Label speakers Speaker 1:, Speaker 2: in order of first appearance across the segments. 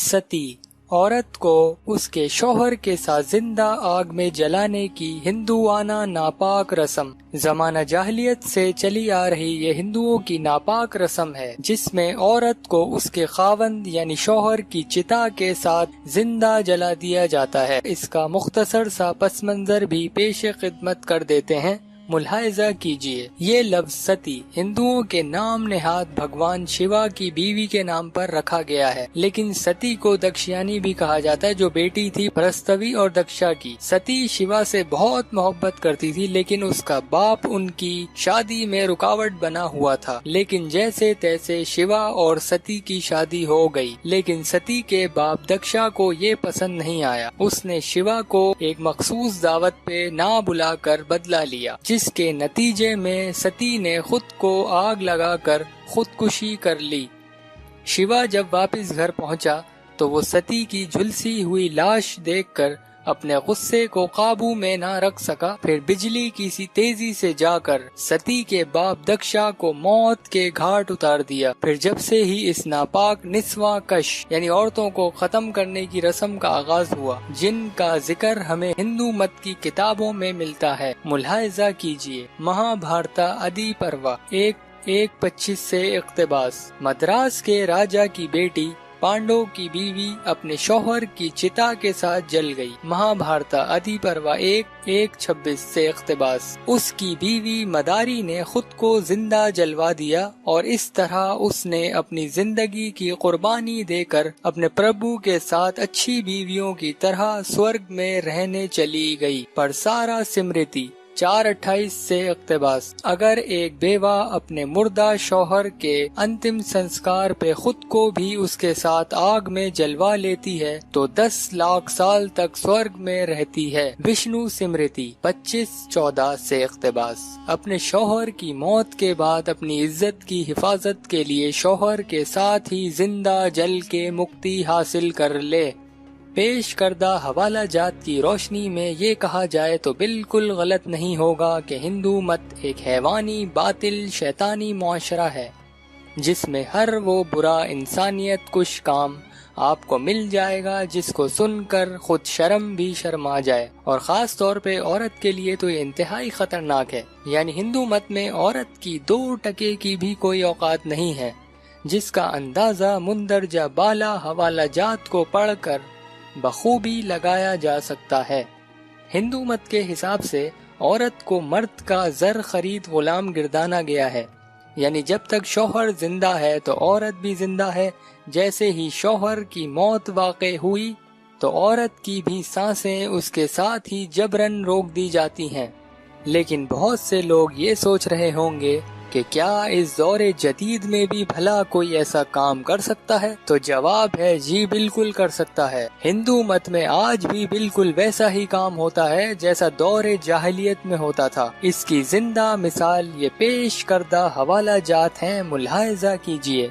Speaker 1: ستی، عورت کو اس کے شوہر کے ساتھ زندہ آگ میں جلانے کی ہندوانہ ناپاک رسم زمانہ جاہلیت سے چلی آ رہی یہ ہندوؤں کی ناپاک رسم ہے، جس میں عورت کو اس کے خاوند یعنی شوہر کی چتا کے ساتھ زندہ جلا دیا جاتا ہے۔ اس کا مختصر سا پس منظر بھی پیش خدمت کر دیتے ہیں، ملاحظہ کیجیے۔ یہ لفظ ستی ہندوؤں کے نام نہاد بھگوان شیوا کی بیوی کے نام پر رکھا گیا ہے، لیکن ستی کو دکشیانی بھی کہا جاتا ہے، جو بیٹی تھی پرستوی اور دکشا کی۔ ستی شیوا سے بہت محبت کرتی تھی، لیکن اس کا باپ ان کی شادی میں رکاوٹ بنا ہوا تھا، لیکن جیسے تیسے شیوا اور ستی کی شادی ہو گئی۔ لیکن ستی کے باپ دکشا کو یہ پسند نہیں آیا، اس نے شیوا کو ایک مخصوص دعوت پہ نہ بلا کر بدلہ لیا، جس کے نتیجے میں ستی نے خود کو آگ لگا کر خودکشی کر لی۔ شیوا جب واپس گھر پہنچا تو وہ ستی کی جھلسی ہوئی لاش دیکھ کر اپنے غصے کو قابو میں نہ رکھ سکا، پھر بجلی کی سی تیزی سے جا کر ستی کے باپ دکشا کو موت کے گھاٹ اتار دیا۔ پھر جب سے ہی اس ناپاک نسواں کش یعنی عورتوں کو ختم کرنے کی رسم کا آغاز ہوا، جن کا ذکر ہمیں ہندو مت کی کتابوں میں ملتا ہے۔ ملاحظہ کیجیے، مہا بھارتا ادی پروا 1:25 سے اقتباس۔ مدراس کے راجا کی بیٹی پانڈو کی بیوی اپنے شوہر کی چتا کے ساتھ جل گئی۔ مہا بھارتا ادی پروا 1:26 سے اقتباس۔ اس کی بیوی مداری نے خود کو زندہ جلوا دیا اور اس طرح اس نے اپنی زندگی کی قربانی دے کر اپنے پربھو کے ساتھ اچھی بیویوں کی طرح سورگ میں رہنے چلی گئی۔ پرسارا سمرتی 4:28 سے اقتباس۔ اگر ایک بیوہ اپنے مردہ شوہر کے انتم سنسکار پہ خود کو بھی اس کے ساتھ آگ میں جلوا لیتی ہے تو 10 لاکھ سال تک سورگ میں رہتی ہے۔ وشنو سمرتی 25:14 سے اقتباس۔ اپنے شوہر کی موت کے بعد اپنی عزت کی حفاظت کے لیے شوہر کے ساتھ ہی زندہ جل کے مکتی حاصل کر لے۔ پیش کردہ حوالہ جات کی روشنی میں یہ کہا جائے تو بالکل غلط نہیں ہوگا کہ ہندو مت ایک حیوانی، باطل، شیطانی معاشرہ ہے، جس میں ہر وہ برا انسانیت کش کام آپ کو مل جائے گا جس کو سن کر خود شرم بھی شرما جائے، اور خاص طور پہ عورت کے لیے تو یہ انتہائی خطرناک ہے۔ یعنی ہندو مت میں عورت کی 2% کی بھی کوئی اوقات نہیں ہے، جس کا اندازہ مندرجہ بالا حوالہ جات کو پڑھ کر بخوبی لگایا جا سکتا ہے۔ ہندو مت کے حساب سے عورت کو مرد کا زر خرید غلام گردانا گیا ہے، یعنی جب تک شوہر زندہ ہے تو عورت بھی زندہ ہے۔ جیسے ہی شوہر کی موت واقع ہوئی تو عورت کی بھی سانسیں اس کے ساتھ ہی جبراً روک دی جاتی ہیں۔ لیکن بہت سے لوگ یہ سوچ رہے ہوں گے کہ کیا اس دور جدید میں بھی بھلا کوئی ایسا کام کر سکتا ہے؟ تو جواب ہے جی، بالکل کر سکتا ہے۔ ہندو مت میں آج بھی بالکل ویسا ہی کام ہوتا ہے جیسا دور جاہلیت میں ہوتا تھا۔ اس کی زندہ مثال یہ پیش کردہ حوالہ جات ہیں، ملاحظہ کیجیے۔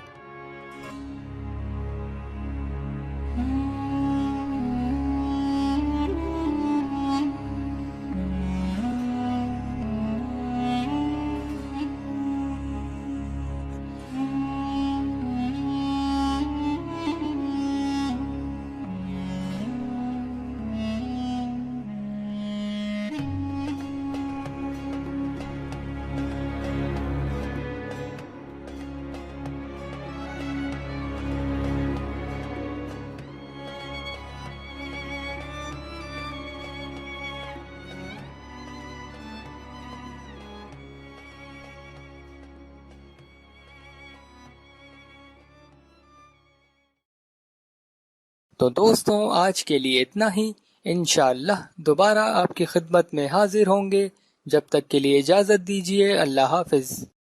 Speaker 1: تو دوستوں، آج کے لیے اتنا ہی۔ انشاءاللہ دوبارہ آپ کی خدمت میں حاضر ہوں گے۔ جب تک کے لیے اجازت دیجیے، اللہ حافظ۔